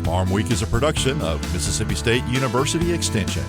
Farm Week is a production of Mississippi State University Extension.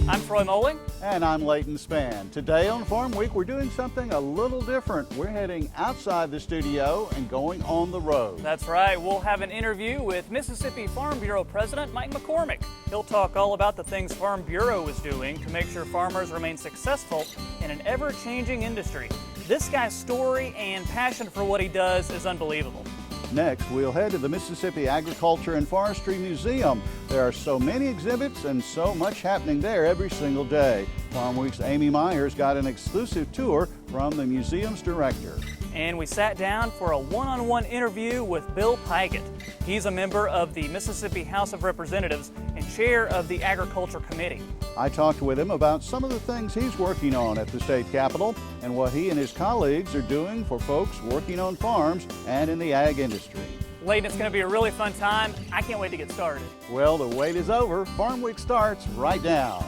I'm Troy Moling. And I'm Leighton Spann. Today on Farm Week, we're doing something a little different. We're heading outside the studio and going on the road. That's right. We'll have an interview with Mississippi Farm Bureau President Mike McCormick. He'll talk all about the things Farm Bureau is doing to make sure farmers remain successful in an ever-changing industry. This guy's story and passion for what he does is unbelievable. Next, we'll head to the Mississippi Agriculture and Forestry Museum. There are so many exhibits and so much happening there every single day. Farm Week's Amy Myers got an exclusive tour from the museum's director. And we sat down for a one-on-one interview with Bill Pikett. He's a member of the Mississippi House of Representatives and chair of the Agriculture Committee. I talked with him about some of the things he's working on at the state capitol and what he and his colleagues are doing for folks working on farms and in the ag industry. Leighton, it's going to be a really fun time. I can't wait to get started. Well, the wait is over. Farm Week starts right now.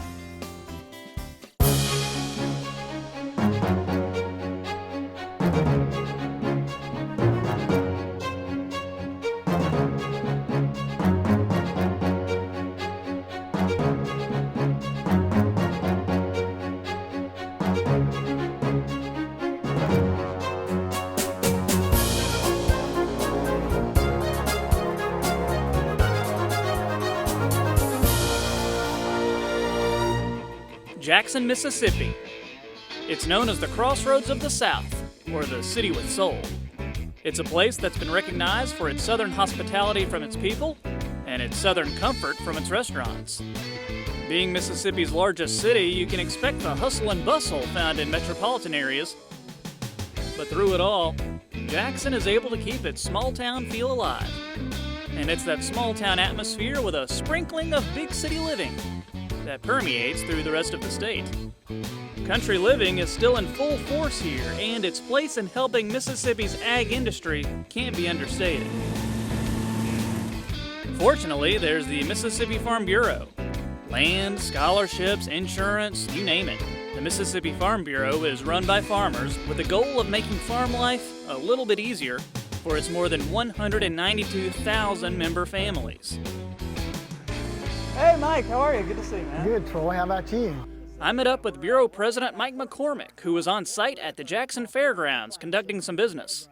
Jackson, Mississippi. It's known as the Crossroads of the South, or the City with Soul. It's a place that's been recognized for its southern hospitality from its people and its southern comfort from its restaurants. Being Mississippi's largest city, you can expect the hustle and bustle found in metropolitan areas. But through it all, Jackson is able to keep its small town feel alive. And it's that small town atmosphere with a sprinkling of big city living that permeates through the rest of the state. Country living is still in full force here, and its place in helping Mississippi's ag industry can't be understated. Fortunately, there's the Mississippi Farm Bureau. Land, scholarships, insurance, you name it. The Mississippi Farm Bureau is run by farmers with the goal of making farm life a little bit easier for its more than 192,000 member families. Hey Mike, how are you? Good to see you, man. Good, Troy. How about you? I met up with Bureau President Mike McCormick, who was on site at the Jackson Fairgrounds conducting some business.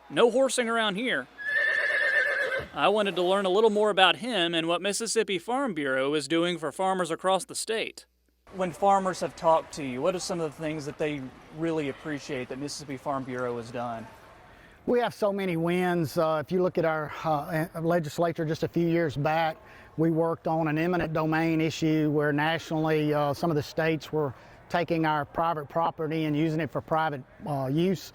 No horsing around here. I wanted to learn a little more about him and what Mississippi Farm Bureau is doing for farmers across the state. When farmers have talked to you, what are some of the things that they really appreciate that Mississippi Farm Bureau has done? We have so many wins. If you look at our legislature just a few years back, we worked on an eminent domain issue where nationally some of the states were taking our private property and using it for private use.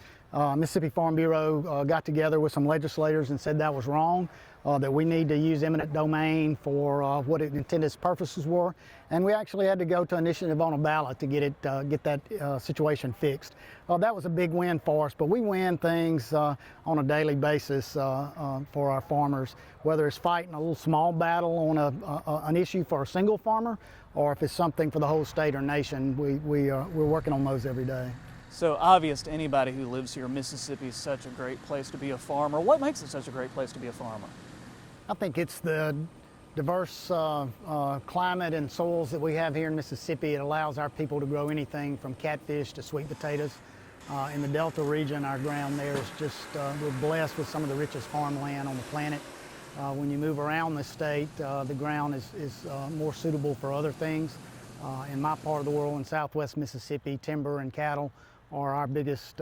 Mississippi Farm Bureau got together with some legislators and said that was wrong, that we need to use eminent domain for what its intended purposes were. And we actually had to go to initiative on a ballot to get that situation fixed. That was a big win for us, but we win things on a daily basis for our farmers, whether it's fighting a little small battle on an issue for a single farmer, or if it's something for the whole state or nation. We're working on those every day. So obvious to anybody who lives here, Mississippi is such a great place to be a farmer. What makes it such a great place to be a farmer? I think it's the diverse climate and soils that we have here in Mississippi. It allows our people to grow anything from catfish to sweet potatoes. In the Delta region, our ground there is just, we're blessed with some of the richest farmland on the planet. When you move around the state, the ground is more suitable for other things. In my part of the world, in southwest Mississippi, timber and cattle are our biggest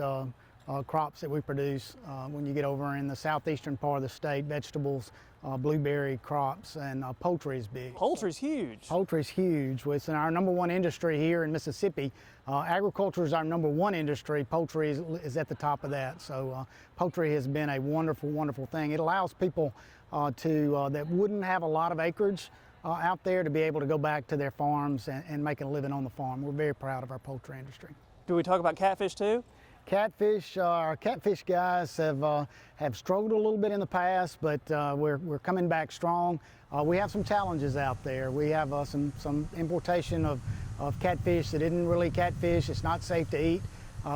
crops that we produce. When you get over in the southeastern part of the state, vegetables, blueberry crops, and poultry is big. Poultry's huge. Poultry's huge. It's our number one industry here in Mississippi. Agriculture is our number one industry. Poultry is at the top of that. So poultry has been a wonderful, wonderful thing. It allows people that wouldn't have a lot of acreage out there to be able to go back to their farms and make a living on the farm. We're very proud of our poultry industry. Do we talk about catfish too? Catfish, our catfish guys have struggled a little bit in the past, but we're coming back strong. We have some challenges out there. We have some importation of catfish that isn't really catfish. It's not safe to eat.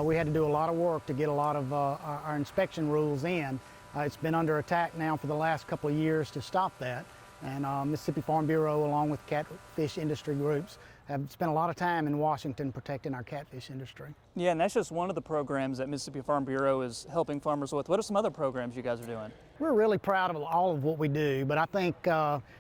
we had to do a lot of work to get a lot of our inspection rules in. It's been under attack now for the last couple of years to stop that. And Mississippi Farm Bureau, along with catfish industry groups, have spent a lot of time in Washington protecting our catfish industry. Yeah, and that's just one of the programs that Mississippi Farm Bureau is helping farmers with. What are some other programs you guys are doing? We're really proud of all of what we do, but I think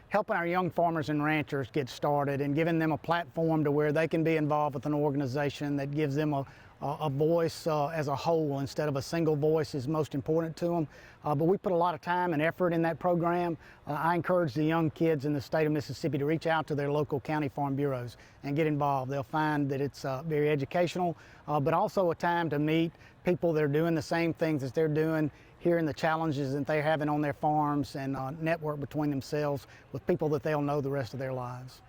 helping our young farmers and ranchers get started and giving them a platform to where they can be involved with an organization that gives them a voice as a whole instead of a single voice is most important to them. But we put a lot of time and effort in that program. I encourage the young kids in the state of Mississippi to reach out to their local county farm bureaus and get involved. They'll find that it's very educational, but also a time to meet people that are doing the same things as they're doing, hearing the challenges that they're having on their farms, and network between themselves with people that they'll know the rest of their lives.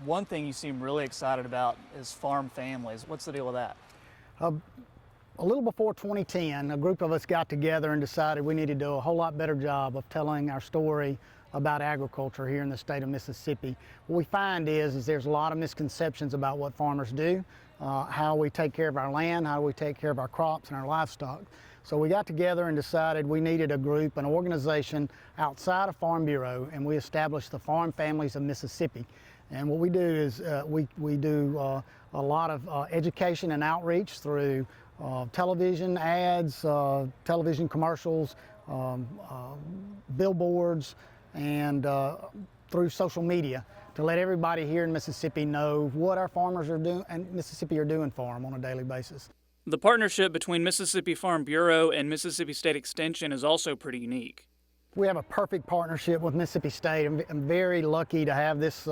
One thing you seem really excited about is farm families. What's the deal with that? A little before 2010, a group of us got together and decided we needed to do a whole lot better job of telling our story about agriculture here in the state of Mississippi. What we find is there's a lot of misconceptions about what farmers do, how we take care of our land, how we take care of our crops and our livestock. So we got together and decided we needed a group, an organization outside of Farm Bureau, and we established the Farm Families of Mississippi. And what we do is we do a lot of education and outreach through television ads, television commercials, billboards, and through social media to let everybody here in Mississippi know what our farmers are doing and Mississippi are doing for them on a daily basis. The partnership between Mississippi Farm Bureau and Mississippi State Extension is also pretty unique. We have a perfect partnership with Mississippi State. I'm very lucky to have this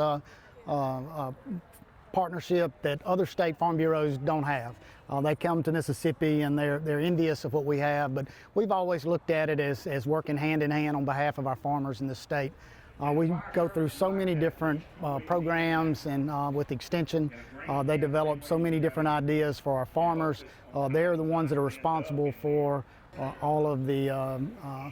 partnership that other state farm bureaus don't have. They come to Mississippi and they're envious of what we have, but we've always looked at it as working hand in hand on behalf of our farmers in the state. We go through so many different programs, and with Extension, they develop so many different ideas for our farmers. They're the ones that are responsible for all of the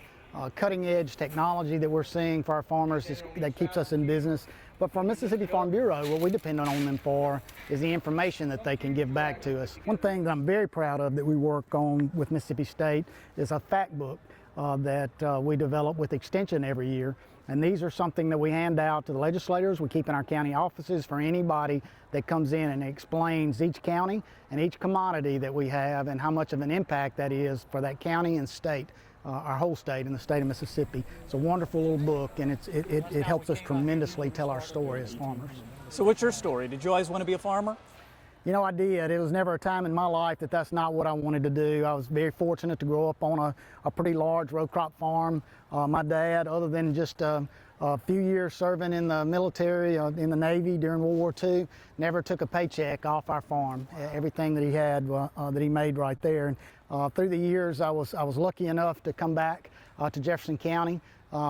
cutting-edge technology that we're seeing for our farmers that keeps us in business. But for Mississippi Farm Bureau, what we depend on them for is the information that they can give back to us. One thing that I'm very proud of that we work on with Mississippi State is a fact book that we develop with Extension every year. And these are something that we hand out to the legislators. We keep in our county offices for anybody that comes in and explains each county and each commodity that we have and how much of an impact that is for that county and state, our whole state in the state of Mississippi. It's a wonderful little book, and it helps us tremendously tell our story as farmers. So what's your story? Did you always want to be a farmer? You know, I did. It was never a time in my life that that's not what I wanted to do. I was very fortunate to grow up on a pretty large row crop farm. My dad, other than just a few years serving in the military, in the Navy during World War II, never took a paycheck off our farm. Everything that he had, that he made right there. And through the years, I was lucky enough to come back to Jefferson County,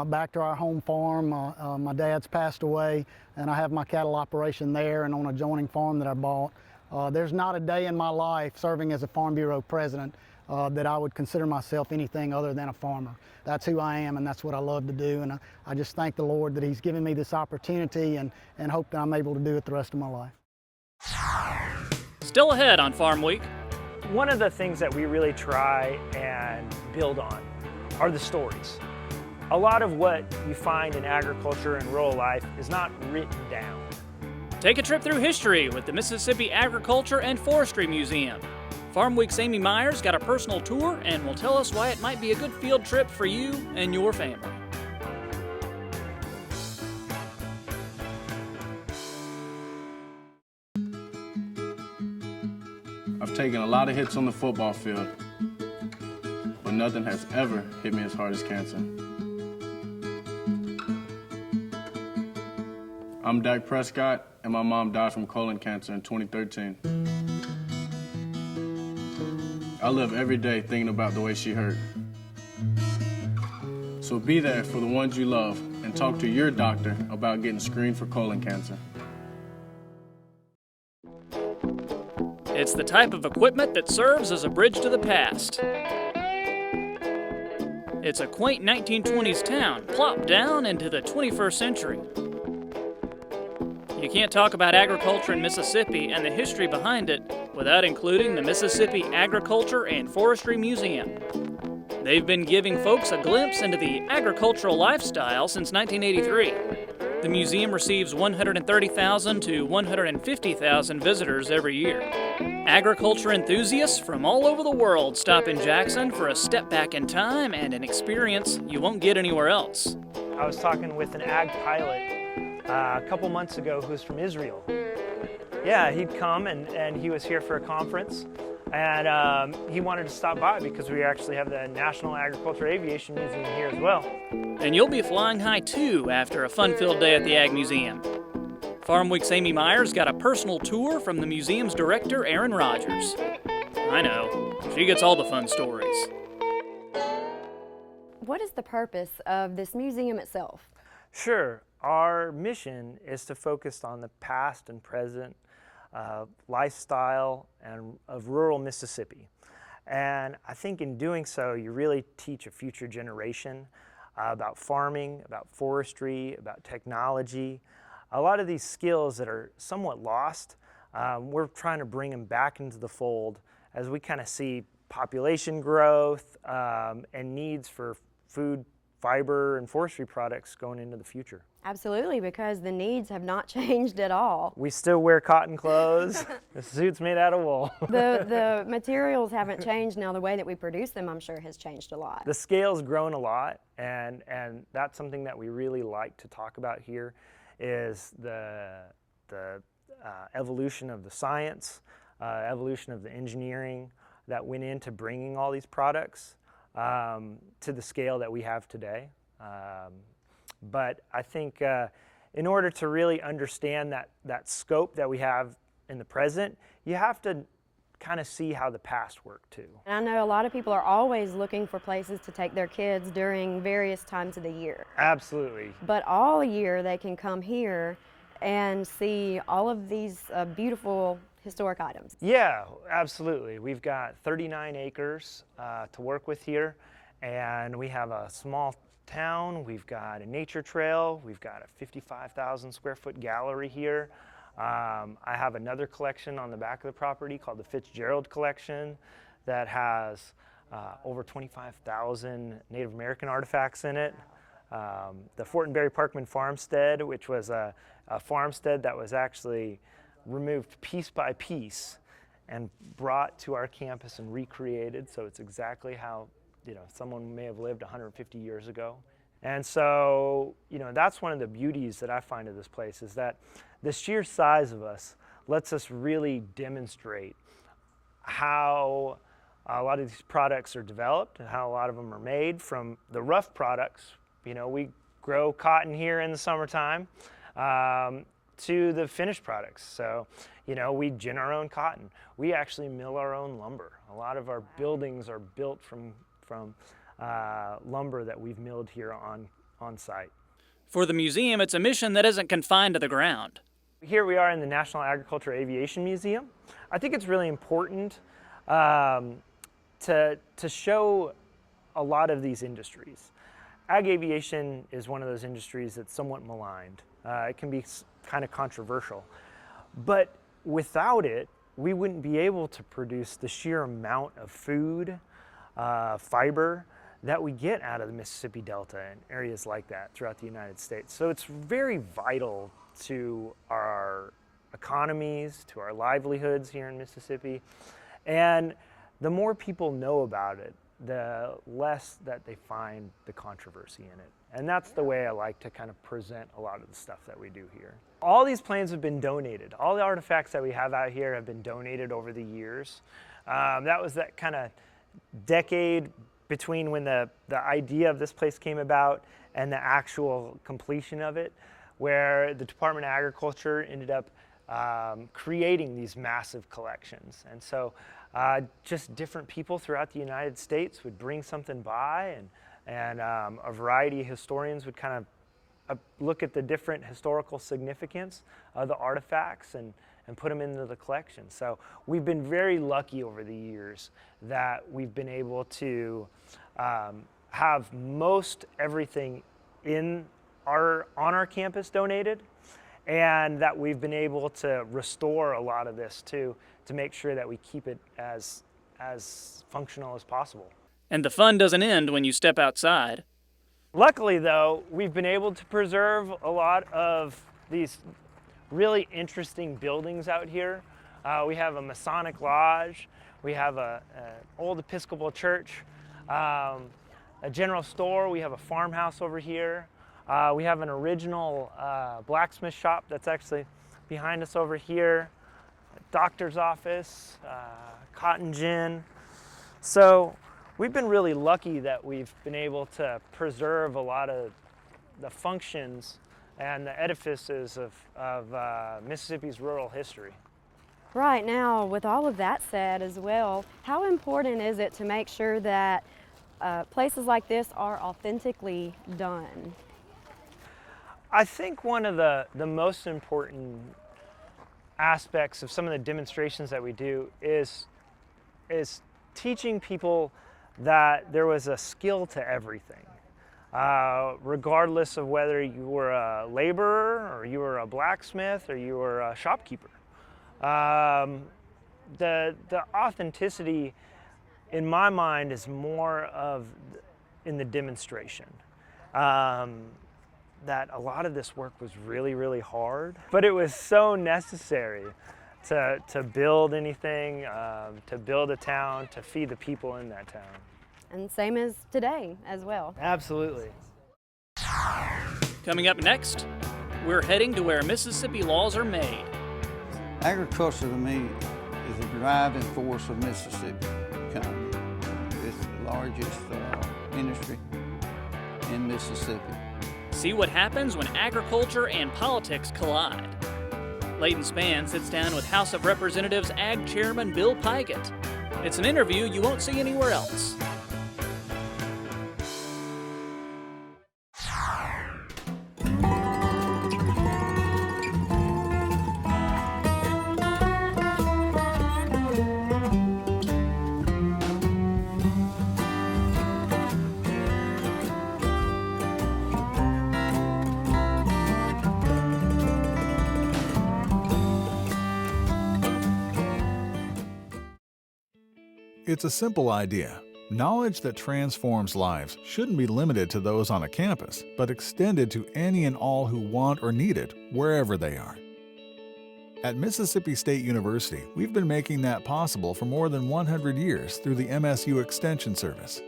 back to our home farm. My dad's passed away, and I have my cattle operation there and on an adjoining farm that I bought. There's not a day in my life serving as a Farm Bureau president that I would consider myself anything other than a farmer. That's who I am, and that's what I love to do, and I just thank the Lord that He's given me this opportunity and hope that I'm able to do it the rest of my life. Still ahead on Farm Week. One of the things that we really try and build on are the stories. A lot of what you find in agriculture and rural life is not written down. Take a trip through history with the Mississippi Agriculture and Forestry Museum. Farm Week's Amy Myers got a personal tour and will tell us why it might be a good field trip for you and your family. I've taken a lot of hits on the football field, but nothing has ever hit me as hard as cancer. I'm Dak Prescott, and my mom died from colon cancer in 2013. I live every day thinking about the way she hurt. So be there for the ones you love and talk to your doctor about getting screened for colon cancer. It's the type of equipment that serves as a bridge to the past. It's a quaint 1920s town plopped down into the 21st century. You can't talk about agriculture in Mississippi and the history behind it without including the Mississippi Agriculture and Forestry Museum. They've been giving folks a glimpse into the agricultural lifestyle since 1983. The museum receives 130,000 to 150,000 visitors every year. Agriculture enthusiasts from all over the world stop in Jackson for a step back in time and an experience you won't get anywhere else. I was talking with an ag pilot a couple months ago who's from Israel. Yeah, he'd come and he was here for a conference, and he wanted to stop by because we actually have the National Agriculture Aviation Museum here as well. And you'll be flying high too after a fun-filled day at the Ag Museum. Farmweek's Amy Myers got a personal tour from the museum's director, Aaron Rogers. I know, she gets all the fun stories. What is the purpose of this museum itself? Sure. Our mission is to focus on the past and present lifestyle of rural Mississippi. And I think in doing so, you really teach a future generation about farming, about forestry, about technology. A lot of these skills that are somewhat lost, we're trying to bring them back into the fold as we kind of see population growth and needs for food, fiber, and forestry products going into the future. Absolutely, because the needs have not changed at all. We still wear cotton clothes. The suit's made out of wool. The materials haven't changed. Now the way that we produce them, I'm sure, has changed a lot. The scale's grown a lot, and that's something that we really like to talk about here is the evolution of the science, evolution of the engineering that went into bringing all these products to the scale that we have today. But I think in order to really understand that scope that we have in the present, you have to kind of see how the past worked too. And I know a lot of people are always looking for places to take their kids during various times of the year. Absolutely. But all year they can come here and see all of these beautiful historic items. Yeah, absolutely. We've got 39 acres to work with here, and we have a small town, we've got a nature trail, we've got a 55,000 square foot gallery here. I have another collection on the back of the property called the Fitzgerald Collection that has over 25,000 Native American artifacts in it. The Fortenberry Parkman Farmstead, which was a farmstead that was actually removed piece by piece and brought to our campus and recreated, so it's exactly how someone may have lived 150 years ago. And so, that's one of the beauties that I find of this place is that the sheer size of us lets us really demonstrate how a lot of these products are developed and how a lot of them are made from the rough products. We grow cotton here in the summertime to the finished products. So, we gin our own cotton. We actually mill our own lumber. A lot of our buildings are built from lumber that we've milled here on site. For the museum, it's a mission that isn't confined to the ground. Here we are in the National Agriculture Aviation Museum. I think it's really important to show a lot of these industries. Ag aviation is one of those industries that's somewhat maligned. It can be kind of controversial, but without it, we wouldn't be able to produce the sheer amount of food, fiber that we get out of the Mississippi Delta and areas like that throughout the United States. So it's very vital to our economies, to our livelihoods here in Mississippi. And the more people know about it, the less that they find the controversy in it. And that's the way I like to kind of present a lot of the stuff that we do here. All these planes have been donated. All the artifacts that we have out here have been donated over the years. That was that kind of decade between when the idea of this place came about and the actual completion of it, where the Department of Agriculture ended up creating these massive collections. And so just different people throughout the United States would bring something by, and a variety of historians would kind of look at the different historical significance of the artifacts and put them into the collection. So we've been very lucky over the years that we've been able to have most everything on our campus donated, and that we've been able to restore a lot of this to to make sure that we keep it as functional as possible. And the fun doesn't end when you step outside. Luckily though, we've been able to preserve a lot of these really interesting buildings out here. We have a Masonic lodge, we have an old Episcopal church, a general store, we have a farmhouse over here. We have an original blacksmith shop that's actually behind us over here, a doctor's office, cotton gin. So we've been really lucky that we've been able to preserve a lot of the functions and the edifices of Mississippi's rural history. Right now, with all of that said as well, how important is it to make sure that places like this are authentically done? I think one of the most important aspects of some of the demonstrations that we do is teaching people that there was a skill to everything. Regardless of whether you were a laborer or you were a blacksmith or you were a shopkeeper. The authenticity in my mind is more of in the demonstration. That a lot of this work was really, really hard, but it was so necessary to build anything, to build a town, to feed the people in that town. And same as today as well. Absolutely. Coming up next, we're heading to where Mississippi laws are made. Agriculture to me is the driving force of Mississippi economy. It's the largest industry in Mississippi. See what happens when agriculture and politics collide. Leighton Spann sits down with House of Representatives Ag Chairman Bill Pigott. It's an interview you won't see anywhere else. It's a simple idea. Knowledge that transforms lives shouldn't be limited to those on a campus, but extended to any and all who want or need it, wherever they are. At Mississippi State University, we've been making that possible for more than 100 years through the MSU Extension Service.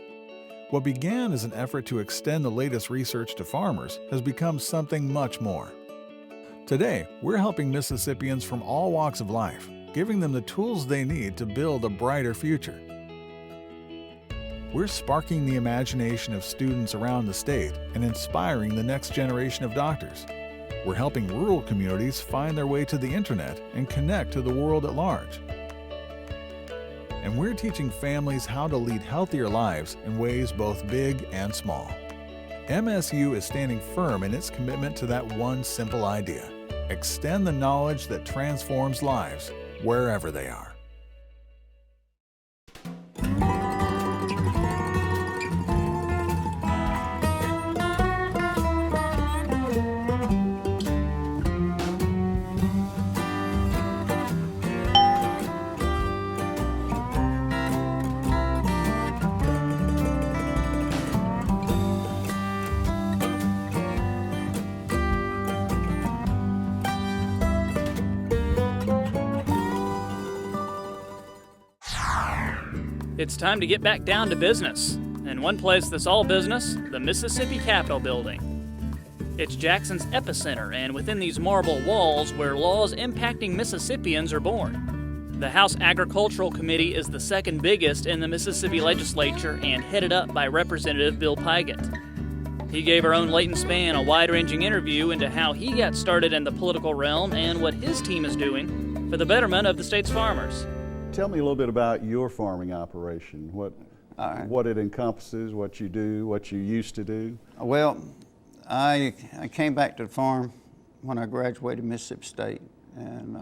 What began as an effort to extend the latest research to farmers has become something much more. Today, we're helping Mississippians from all walks of life, giving them the tools they need to build a brighter future. We're sparking the imagination of students around the state and inspiring the next generation of doctors. We're helping rural communities find their way to the internet and connect to the world at large. And we're teaching families how to lead healthier lives in ways both big and small. MSU is standing firm in its commitment to that one simple idea: extend the knowledge that transforms lives wherever they are. It's time to get back down to business. And one place that's all business, the Mississippi Capitol Building. It's Jackson's epicenter, and within these marble walls where laws impacting Mississippians are born. The House Agricultural Committee is the second biggest in the Mississippi legislature and headed up by Representative Bill Pigott. He gave our own Leighton Spann a wide-ranging interview into how he got started in the political realm and what his team is doing for the betterment of the state's farmers. Tell me a little bit about your farming operation, what it encompasses, what you do, what you used to do. Well, I came back to the farm when I graduated Mississippi State, and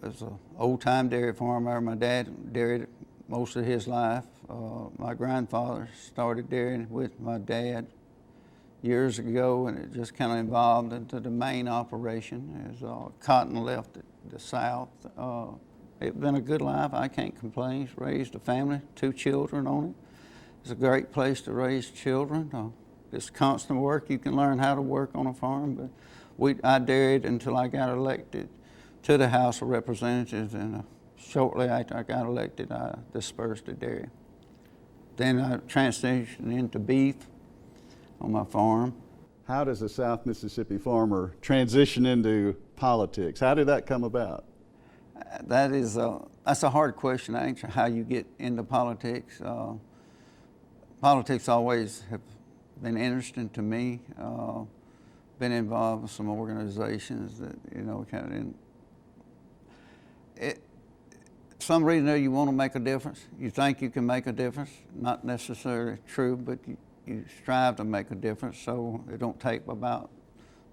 it was an old-time dairy farmer. My dad dairied most of his life. My grandfather started dairying with my dad years ago, and it just kind of evolved into the main operation as cotton left the South. It's been a good life. I can't complain. He's raised a family, 2 children on it. It's a great place to raise children. It's constant work. You can learn how to work on a farm, but I dairied until I got elected to the House of Representatives, and shortly after I got elected, I dispersed the dairy. Then I transitioned into beef on my farm. How does a South Mississippi farmer transition into politics? How did that come about? That's a hard question to answer, how you get into politics. Politics always have been interesting to me. Been involved with some organizations that, kind of some reason there you want to make a difference. You think you can make a difference. Not necessarily true, but you strive to make a difference. So it don't take about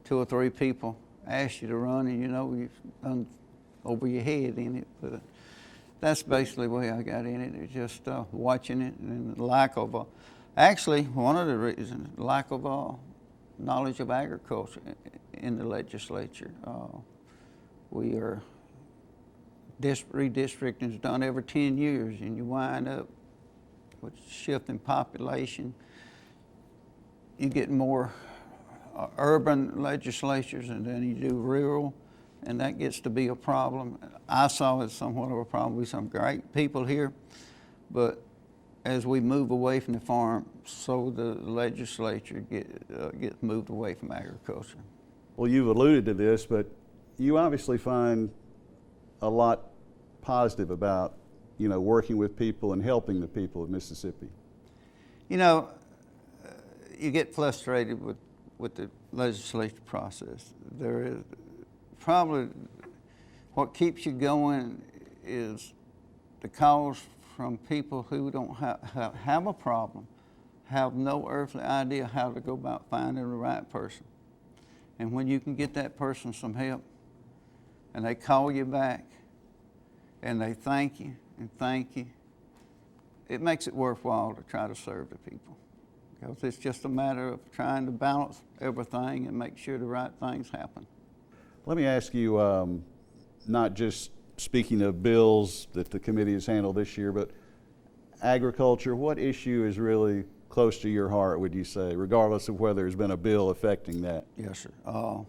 2 or 3 people ask you to run, and you've done over your head in it. But that's basically the way I got in it. It's just watching it, and the lack of actually, one of the reasons, lack of knowledge of agriculture in the legislature. We are redistricting is done every 10 years, and you wind up with shifting population. You get more urban legislatures, and then you do rural, and that gets to be a problem. I saw it somewhat of a problem. We have some great people here, but as we move away from the farm, so the legislature gets moved away from agriculture. Well, you've alluded to this, but you obviously find a lot positive about, working with people and helping the people of Mississippi. You get frustrated with the legislative process. There is probably what keeps you going is the calls from people who don't have a problem, have no earthly idea how to go about finding the right person. And when you can get that person some help, and they call you back, and they thank you and thank you, it makes it worthwhile to try to serve the people. Because it's just a matter of trying to balance everything and make sure the right things happen. Let me ask you, not just speaking of bills that the committee has handled this year, but agriculture, what issue is really close to your heart, would you say, regardless of whether there's been a bill affecting that? Yes, sir.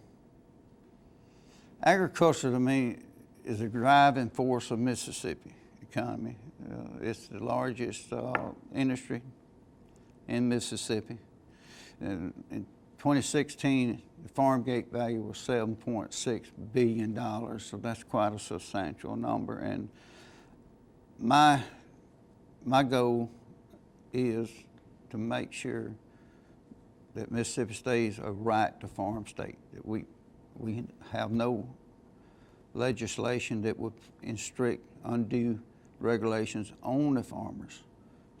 Agriculture to me is a driving force of Mississippi economy. It's the largest industry in Mississippi. In 2016, the farm gate value was $7.6 billion, so that's quite a substantial number. And my goal is to make sure that Mississippi stays a right to farm state, that we have no legislation that would instruct undue regulations on the farmers,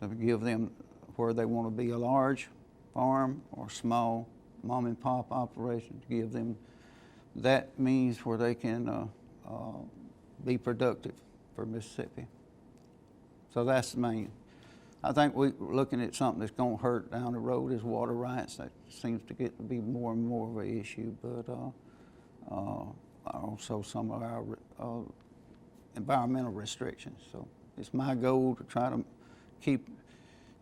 to give them where they want to be a large farm or small mom and pop operation, to give them that means where they can be productive for Mississippi. So that's the main. I think we're looking at something that's going to hurt down the road is water rights. That seems to get to be more and more of an issue, but also some of our environmental restrictions. So it's my goal to try to keep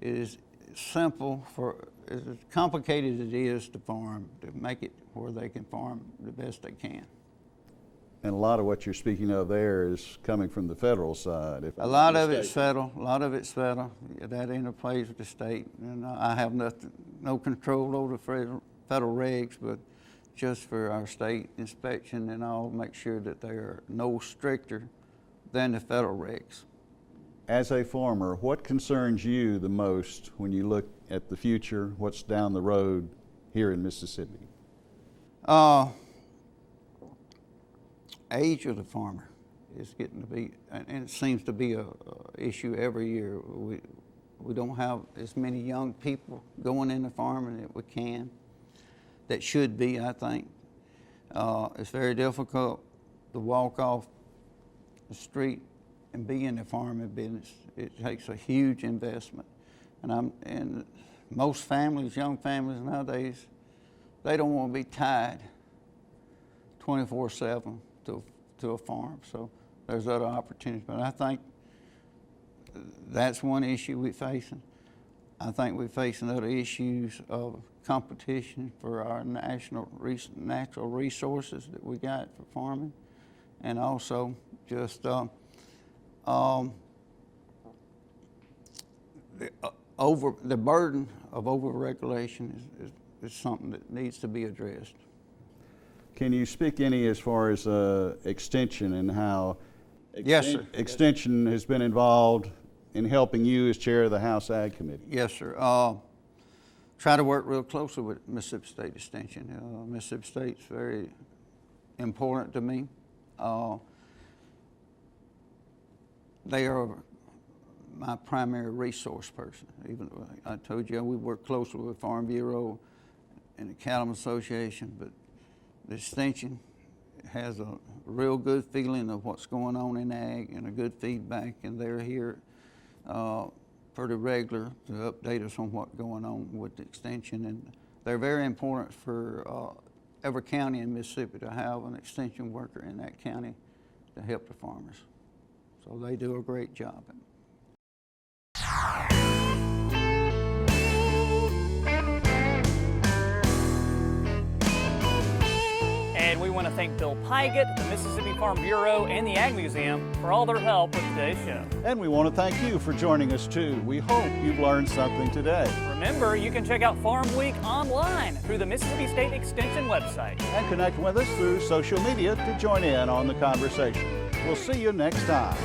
it as simple, as complicated as it is to farm, to make it where they can farm the best they can. And a lot of what you're speaking of there is coming from the federal side. A lot of it's federal. A lot of it's federal. That interplays with the state, and I have no control over the federal regs, but just for our state inspection, and I'll make sure that they are no stricter than the federal regs. As a farmer, what concerns you the most when you look at the future, what's down the road here in Mississippi? Age of the farmer is getting to be, and it seems to be a issue every year. We don't have as many young people going into farming that we can, that should be, I think. It's very difficult to walk off the street and be in the farming business. It takes a huge investment. And most families, young families nowadays, they don't want to be tied 24/7 to a farm. So there's other opportunities. But I think that's one issue we're facing. I think we're facing other issues of competition for our natural resources that we got for farming, and also just the burden of over-regulation is something that needs to be addressed. Can you speak any as far as extension and how Yes, sir. Extension has been involved in helping you as chair of the House Ag Committee? Yes, sir. Try to work real closely with Mississippi State Extension. Mississippi State's very important to me. They are my primary resource person. Even though I told you we work closely with Farm Bureau and the Cattlemen's Association, but the Extension has a real good feeling of what's going on in ag and a good feedback, and they're here pretty regular to update us on what's going on with the Extension. And they're very important for every county in Mississippi to have an Extension worker in that county to help the farmers. So they do a great job. And we want to thank Bill Pygott, the Mississippi Farm Bureau, and the Ag Museum for all their help with today's show. And we want to thank you for joining us too. We hope you've learned something today. Remember, you can check out Farm Week online through the Mississippi State Extension website. And connect with us through social media to join in on the conversation. We'll see you next time.